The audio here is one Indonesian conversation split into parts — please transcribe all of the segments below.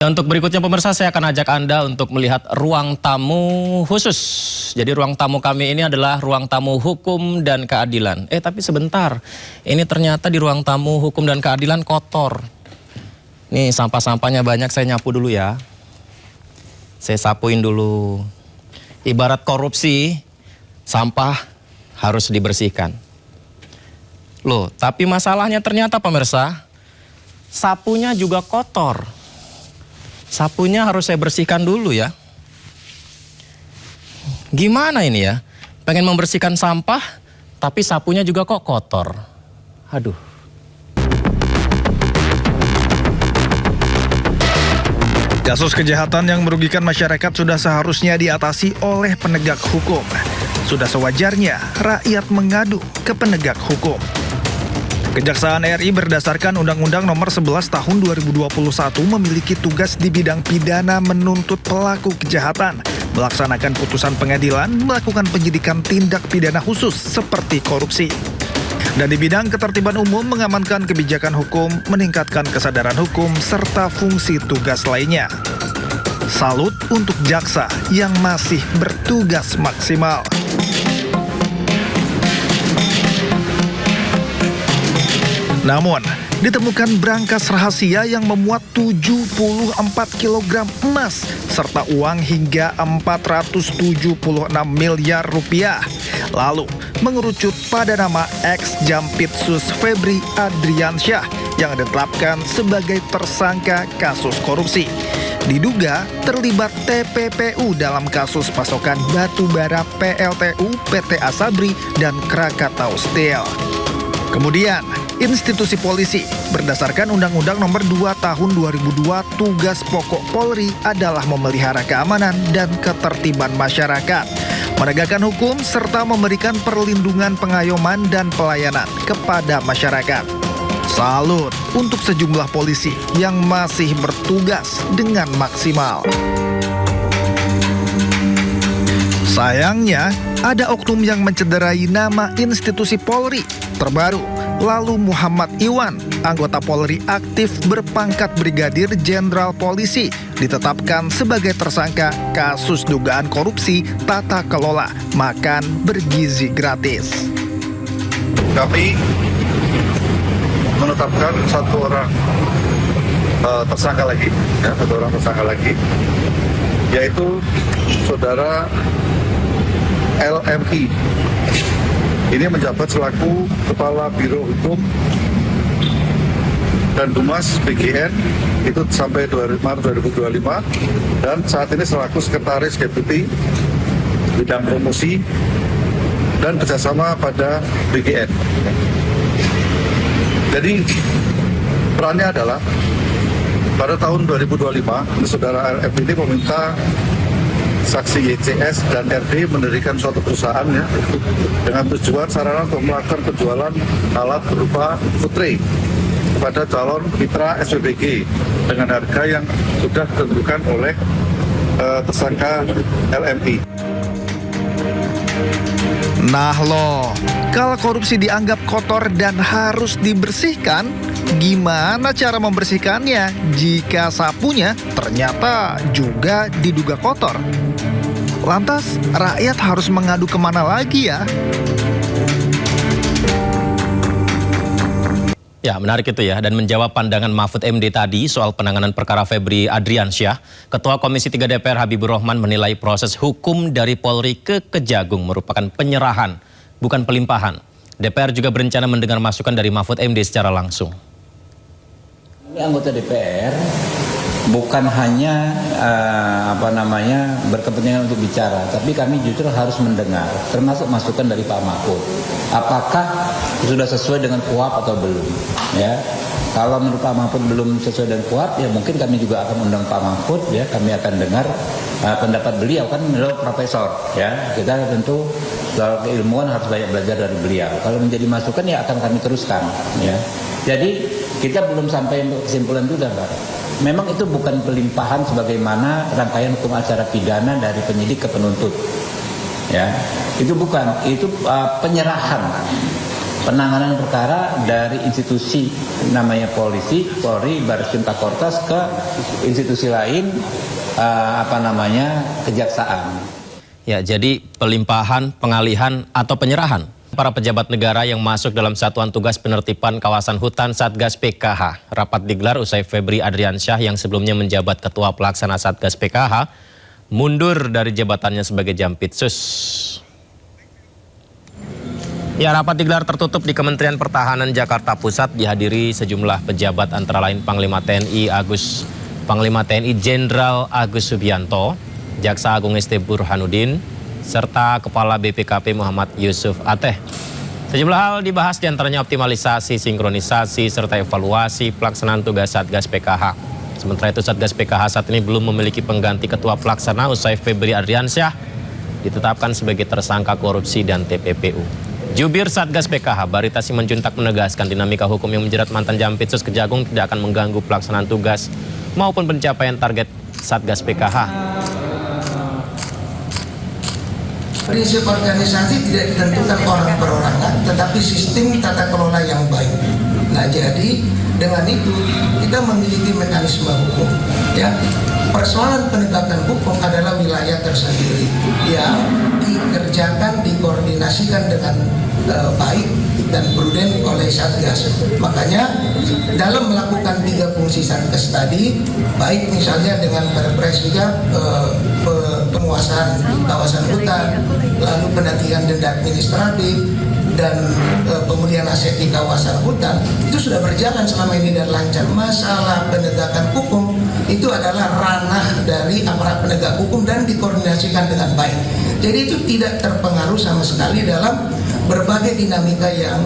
Dan untuk berikutnya pemirsa, saya akan ajak Anda untuk melihat ruang tamu khusus. Jadi ruang tamu kami ini adalah ruang tamu hukum dan keadilan. Tapi sebentar, ini ternyata di ruang tamu hukum dan keadilan kotor. Nih sampah-sampahnya banyak, saya nyapu dulu ya. Saya sapuin dulu. Ibarat korupsi, sampah harus dibersihkan. Loh, tapi masalahnya ternyata pemirsa, sapunya juga kotor. Sapunya harus saya bersihkan dulu ya. Gimana ini ya? Pengen membersihkan sampah, tapi sapunya juga kok kotor. Aduh. Kasus kejahatan yang merugikan masyarakat sudah seharusnya diatasi oleh penegak hukum. Sudah sewajarnya rakyat mengadu ke penegak hukum. Kejaksaan RI berdasarkan Undang-Undang Nomor 11 Tahun 2021 memiliki tugas di bidang pidana menuntut pelaku kejahatan, melaksanakan putusan pengadilan, melakukan penyidikan tindak pidana khusus seperti korupsi. Dan di bidang ketertiban umum mengamankan kebijakan hukum, meningkatkan kesadaran hukum, serta fungsi tugas lainnya. Salut untuk jaksa yang masih bertugas maksimal. Namun, ditemukan brankas rahasia yang memuat 74 kg emas serta uang hingga 476 miliar rupiah. Lalu, mengerucut pada nama ex-Jampitsus Febri Adriansyah yang ditetapkan sebagai tersangka kasus korupsi. Diduga terlibat TPPU dalam kasus pasokan batu bara PLTU PT Asabri dan Krakatau Steel. Kemudian, institusi polisi berdasarkan Undang-Undang Nomor 2 Tahun 2002 tugas pokok Polri adalah memelihara keamanan dan ketertiban masyarakat, menegakkan hukum serta memberikan perlindungan, pengayoman dan pelayanan kepada masyarakat. Salut untuk sejumlah polisi yang masih bertugas dengan maksimal. Sayangnya, ada oknum yang mencederai nama institusi Polri. Terbaru, lalu Muhammad Iwan, anggota Polri aktif berpangkat Brigadir Jenderal Polisi, ditetapkan sebagai tersangka kasus dugaan korupsi tata kelola makan bergizi gratis. Kami menetapkan satu orang tersangka lagi, yaitu saudara LMI. Ini menjabat selaku Kepala Biro Hukum dan Humas BGN itu sampai Maret 2025, dan saat ini selaku Sekretaris Deputi Bidang Promosi dan Kerjasama pada BGN. Jadi perannya adalah pada tahun 2025 saudara LF ini meminta saksi YCS dan RD mendirikan suatu perusahaan ya, dengan tujuan sarana untuk melakukan penjualan alat berupa food tray kepada calon mitra SPBG dengan harga yang sudah ditentukan oleh tersangka LMI. Nah loh, kalau korupsi dianggap kotor dan harus dibersihkan, gimana cara membersihkannya jika sapunya ternyata juga diduga kotor? Lantas, rakyat harus mengadu kemana lagi ya? Ya, menarik itu ya. Dan menjawab pandangan Mahfud MD tadi soal penanganan perkara Febri Adriansyah, Ketua Komisi 3 DPR Habibur Rahman menilai proses hukum dari Polri ke Kejagung merupakan penyerahan, bukan pelimpahan. DPR juga berencana mendengar masukan dari Mahfud MD secara langsung. Ini anggota DPR bukan hanya berkepentingan untuk bicara, tapi kami justru harus mendengar, termasuk masukan dari Pak Mahfud. Apakah sudah sesuai dengan KUHP atau belum? Ya, kalau menurut Pak Mahfud belum sesuai dengan KUHP, ya mungkin kami juga akan undang Pak Mahfud. Ya, kami akan dengar pendapat beliau, kan beliau profesor. Ya, kita tentu kalau keilmuan harus banyak belajar dari beliau. Kalau menjadi masukan ya akan kami teruskan. Ya, jadi kita belum sampai kesimpulan itu, Pak. Memang itu bukan pelimpahan sebagaimana rangkaian hukum acara pidana dari penyidik ke penuntut. Ya, itu bukan, itu penyerahan. penanganan perkara dari institusi namanya polisi, Polri, Barreskrim Korps ke institusi lain, kejaksaan. Ya, jadi pelimpahan, pengalihan, atau penyerahan para pejabat negara yang masuk dalam Satuan Tugas Penertiban Kawasan Hutan Satgas PKH. Rapat digelar usai Febri Adriansyah yang sebelumnya menjabat Ketua Pelaksana Satgas PKH mundur dari jabatannya sebagai Jampitsus. Ya, rapat digelar tertutup di Kementerian Pertahanan Jakarta Pusat, dihadiri sejumlah pejabat antara lain Panglima TNI Jenderal Agus Subianto, Jaksa Agung ST Burhanuddin, serta Kepala BPKP Muhammad Yusuf Ateh. Sejumlah hal dibahas diantaranya optimalisasi, sinkronisasi, serta evaluasi pelaksanaan tugas Satgas PKH. Sementara itu Satgas PKH saat ini belum memiliki pengganti ketua pelaksana usai Febri Adriansyah ditetapkan sebagai tersangka korupsi dan TPPU. Jubir Satgas PKH Barita Simanjuntak menegaskan dinamika hukum yang menjerat mantan Jampitsus Kejagung tidak akan mengganggu pelaksanaan tugas maupun pencapaian target Satgas PKH. Prinsip organisasi tidak ditentukan orang perorangan, tetapi sistem tata kelola yang baik. Nah, jadi dengan itu kita memiliki mekanisme hukum. Ya, persoalan penegakan hukum adalah wilayah tersendiri yang dikerjakan, dikoordinasikan dengan baik dan prudent oleh Satgas. Makanya dalam melakukan 3 fungsi Satgas tadi, baik misalnya dengan Perpres juga penguasaan kawasan hutan, lalu pendakian denda administratif, dan pemulihan aset di kawasan hutan, itu sudah berjalan selama ini dan lancar. Masalah penegakan hukum itu adalah ranah dari aparat penegak hukum dan dikoordinasikan dengan baik. Jadi itu tidak terpengaruh sama sekali dalam berbagai dinamika yang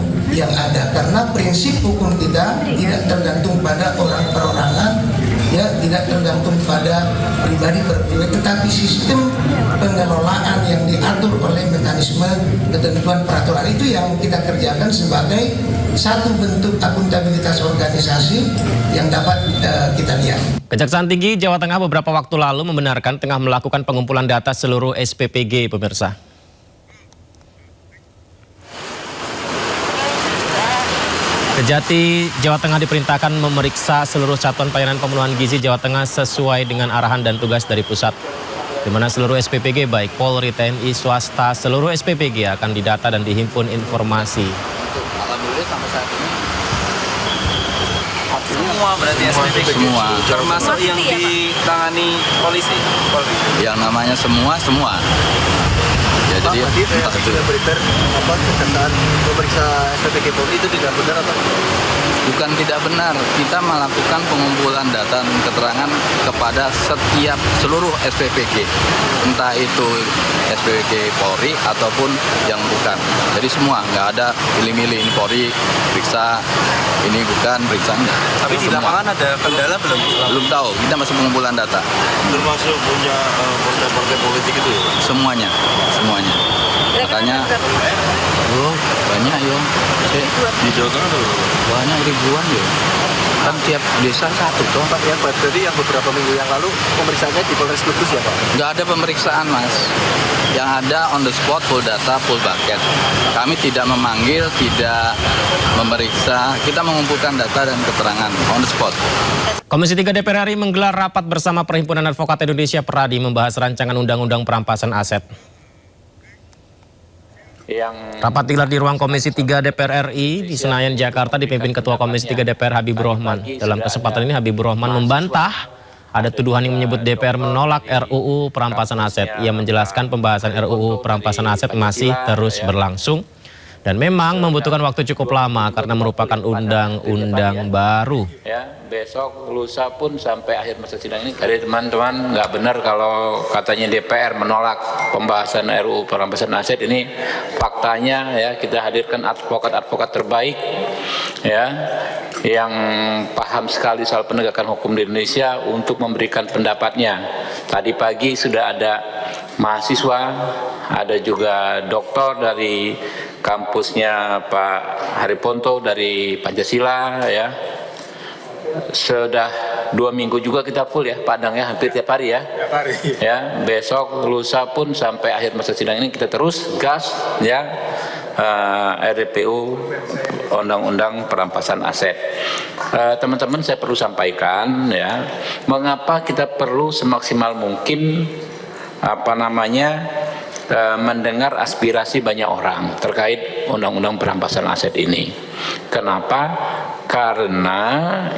ada, karena prinsip hukum kita tidak tergantung pada orang perorangan, ya, tidak tergantung pada pribadi per pribadi, tetapi sistem pengelolaan yang diatur oleh mekanisme ketentuan peraturan itu yang kita kerjakan sebagai satu bentuk akuntabilitas organisasi yang dapat kita lihat. Kejaksaan Tinggi Jawa Tengah beberapa waktu lalu membenarkan tengah melakukan pengumpulan data seluruh SPPG, pemirsa. Kejati Jawa Tengah diperintahkan memeriksa seluruh satuan pelayanan pemenuhan gizi Jawa Tengah sesuai dengan arahan dan tugas dari pusat, di mana seluruh SPPG baik Polri, TNI, swasta, seluruh SPPG akan didata dan dihimpun informasi. Alhamdulillah sampai saat ini semua berarti SPPG semua, termasuk yang ditangani polisi. Yang namanya semua. Ya, jadi entah itu sudah beriter kejaksaan memeriksa SPPG Polri itu tidak benar atau bukan tidak benar. Kita melakukan pengumpulan data dan keterangan kepada seluruh SPPG, entah itu SPPG Polri ataupun yang bukan. Jadi semua, nggak ada pilih-milih ini Polri periksa, ini bukan periksa enggak. Tapi di lapangan ada kendala belum? Belum tahu. Kita masih pengumpulan data. termasuk punya partai-partai politik itu? Semuanya. Makanya banyak yo. Di Jawa Tengah tuh Banyak ribuan yo. Kan tiap desa satu toh. Pak, yang berarti yang beberapa minggu yang lalu pemeriksaannya di Polres Kudus ya Pak? Nggak ada pemeriksaan Mas. Yang ada on the spot, full data, full bucket. Kami tidak memanggil, tidak memeriksa. Kita mengumpulkan data dan keterangan on the spot. Komisi 3 DPR RI menggelar rapat bersama Perhimpunan Advokat Indonesia Peradi membahas rancangan undang-undang perampasan aset. Rapat digelar di ruang Komisi 3 DPR RI di Senayan, Jakarta dipimpin Ketua Komisi 3 DPR Habibur Rahman. Dalam kesempatan ini Habibur Rahman membantah ada tuduhan yang menyebut DPR menolak RUU perampasan aset. Ia menjelaskan pembahasan RUU perampasan aset masih terus berlangsung dan memang membutuhkan waktu cukup lama karena merupakan undang-undang baru. Ya, besok lusa pun sampai akhir masa sidang ini. Jadi teman-teman nggak benar kalau katanya DPR menolak pembahasan RUU perampasan aset. Ini faktanya ya, kita hadirkan advokat-advokat terbaik ya yang paham sekali soal penegakan hukum di Indonesia untuk memberikan pendapatnya. Tadi pagi sudah ada mahasiswa, ada juga doktor dari kampusnya Pak Hariponto dari Pancasila ya. Sudah 2 minggu juga kita full ya, Padang ya, hampir tiap hari ya. Ya, besok lusa pun sampai akhir masa sidang ini kita terus gas ya RPU Undang-Undang Perampasan Aset. Teman-teman, saya perlu sampaikan ya, mengapa kita perlu semaksimal mungkin mendengar aspirasi banyak orang terkait Undang-Undang Perampasan Aset ini. Kenapa? Karena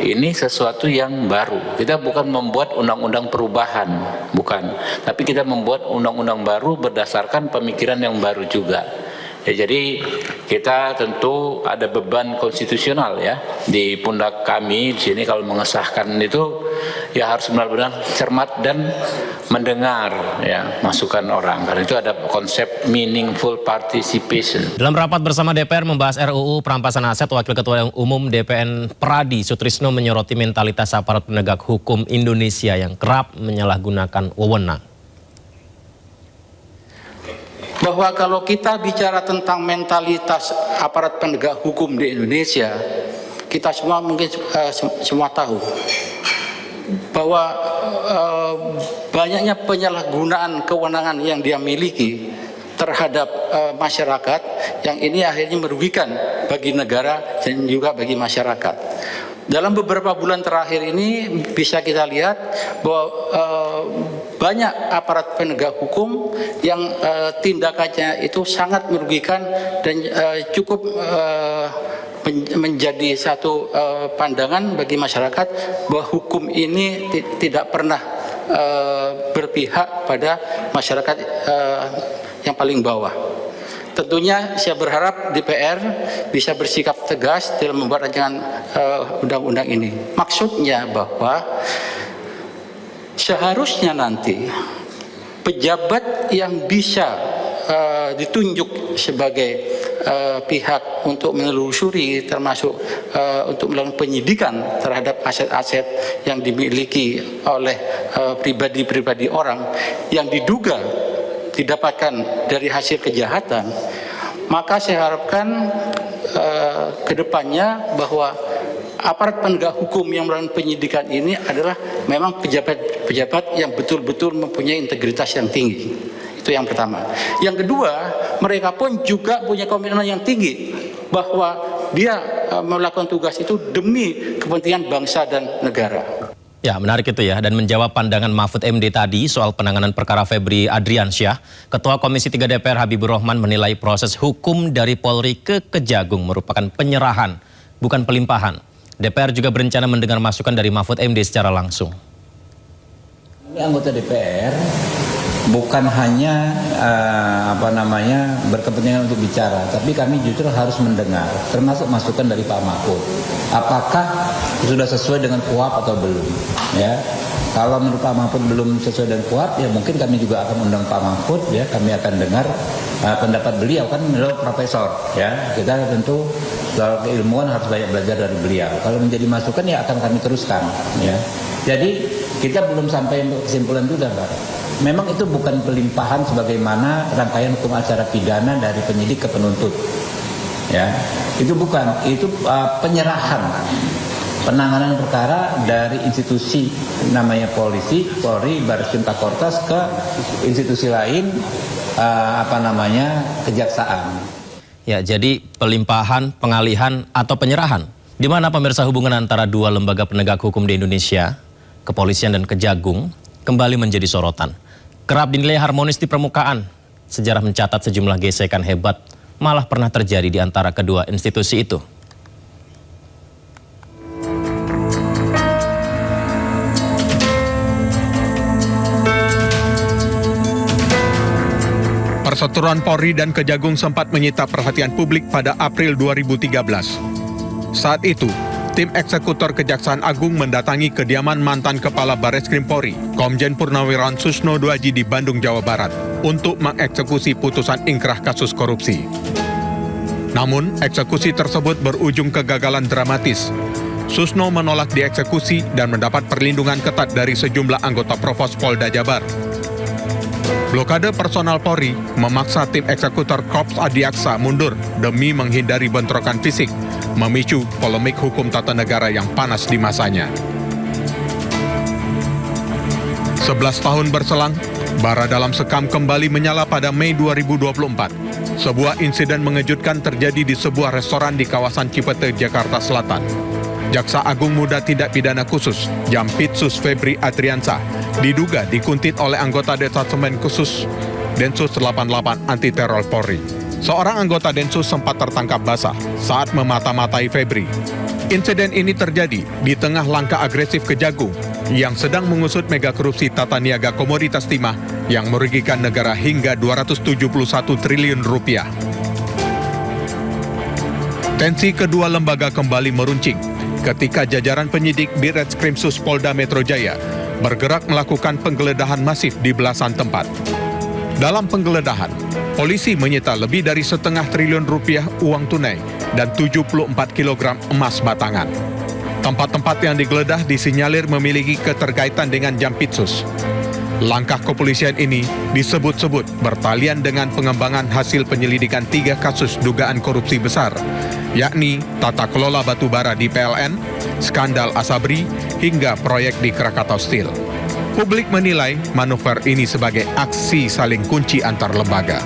ini sesuatu yang baru. Kita bukan membuat undang-undang perubahan, bukan. Tapi kita membuat undang-undang baru berdasarkan pemikiran yang baru juga. Ya, jadi kita tentu ada beban konstitusional ya di pundak kami di sini kalau mengesahkan itu ya harus benar-benar cermat dan mendengar ya masukan orang. Karena itu ada konsep meaningful participation. Dalam rapat bersama DPR membahas RUU Perampasan Aset, Wakil Ketua Umum DPN Pradi Sutrisno menyoroti mentalitas aparat penegak hukum Indonesia yang kerap menyalahgunakan wewenang. Bahwa kalau kita bicara tentang mentalitas aparat penegak hukum di Indonesia, kita semua mungkin semua tahu bahwa banyaknya penyalahgunaan kewenangan yang dia miliki terhadap masyarakat, yang ini akhirnya merugikan bagi negara dan juga bagi masyarakat. Dalam beberapa bulan terakhir ini bisa kita lihat bahwa banyak aparat penegak hukum yang tindakannya itu sangat merugikan dan cukup menjadi satu pandangan bagi masyarakat bahwa hukum ini tidak pernah berpihak pada masyarakat yang paling bawah. Tentunya saya berharap DPR bisa bersikap tegas dalam membuat rancangan undang-undang ini. Maksudnya bahwa seharusnya nanti pejabat yang bisa ditunjuk sebagai pihak untuk menelusuri, termasuk untuk melakukan penyidikan terhadap aset-aset yang dimiliki oleh pribadi-pribadi orang yang diduga didapatkan dari hasil kejahatan, maka saya harapkan ke depannya bahwa aparat penegak hukum yang melakukan penyidikan ini adalah memang pejabat-pejabat yang betul-betul mempunyai integritas yang tinggi. Itu yang pertama. Yang kedua, mereka pun juga punya komitmen yang tinggi bahwa dia melakukan tugas itu demi kepentingan bangsa dan negara. Ya, menarik itu ya. Dan menjawab pandangan Mahfud MD tadi soal penanganan perkara Febri Adriansyah, Ketua Komisi 3 DPR Habibur Rahman menilai proses hukum dari Polri ke Kejagung merupakan penyerahan, bukan pelimpahan. DPR juga berencana mendengar masukan dari Mahfud MD secara langsung. Anggota DPR bukan hanya berkepentingan untuk bicara, tapi kami justru harus mendengar, termasuk masukan dari Pak Mahfud. Apakah sudah sesuai dengan KUHP atau belum? Ya, kalau menurut Pak Mahfud belum sesuai dengan KUHP, ya mungkin kami juga akan undang Pak Mahfud. Ya, kami akan dengar pendapat beliau, kan beliau profesor. Ya, kita tentu soal keilmuan harus banyak belajar dari beliau. Kalau menjadi masukan ya akan kami teruskan. Ya, jadi kita belum sampai untuk kesimpulan juga, Pak. Memang itu bukan pelimpahan sebagaimana rangkaian hukum acara pidana dari penyidik ke penuntut. Ya, itu bukan, itu penyerahan penanganan perkara dari institusi namanya polisi, Polri, Bareskrim Korps ke institusi lain kejaksaan. Ya, jadi pelimpahan, pengalihan atau penyerahan. Di mana pemirsa hubungan antara dua lembaga penegak hukum di Indonesia, Kepolisian dan Kejagung, kembali menjadi sorotan. Kerap dinilai harmonis di permukaan. Sejarah mencatat sejumlah gesekan hebat malah pernah terjadi di antara kedua institusi itu. Perseteruan Polri dan Kejagung sempat menyita perhatian publik pada April 2013. Saat itu, tim eksekutor Kejaksaan Agung mendatangi kediaman mantan Kepala Bareskrim Polri, Komjen Purnawirawan Susno Duaji di Bandung, Jawa Barat, untuk mengeksekusi putusan ingkrah kasus korupsi. Namun, eksekusi tersebut berujung kegagalan dramatis. Susno menolak dieksekusi dan mendapat perlindungan ketat dari sejumlah anggota Provos Polda Jabar. Blokade personal Polri memaksa tim eksekutor Korps Adiaksa mundur demi menghindari bentrokan fisik, memicu polemik hukum tata negara yang panas di masanya. 11 tahun berselang, Bara dalam sekam kembali menyala pada Mei 2024. Sebuah insiden mengejutkan terjadi di sebuah restoran di kawasan Cipete, Jakarta Selatan. Jaksa Agung Muda Tindak Pidana Khusus Jampitsus Febri Adriansah diduga dikuntit oleh anggota Detasemen Khusus Densus 88 Anti Teror Polri. Seorang anggota Densus sempat tertangkap basah saat memata-matai Febri. Insiden ini terjadi di tengah langkah agresif Kejagung yang sedang mengusut mega korupsi tata niaga komoditas timah yang merugikan negara hingga 271 triliun rupiah. Tensi kedua lembaga kembali meruncing ketika jajaran penyidik di Ditreskrimsus Polda Metro Jaya bergerak melakukan penggeledahan masif di belasan tempat. Dalam penggeledahan, polisi menyita lebih dari 0,5 triliun rupiah uang tunai dan 74 kg emas batangan. Tempat-tempat yang digeledah disinyalir memiliki keterkaitan dengan Jampitsus. Langkah kepolisian ini disebut-sebut bertalian dengan pengembangan hasil penyelidikan 3 kasus dugaan korupsi besar, yakni tata kelola batubara di PLN, skandal Asabri, hingga proyek di Krakatau Steel. Publik menilai manuver ini sebagai aksi saling kunci antar lembaga.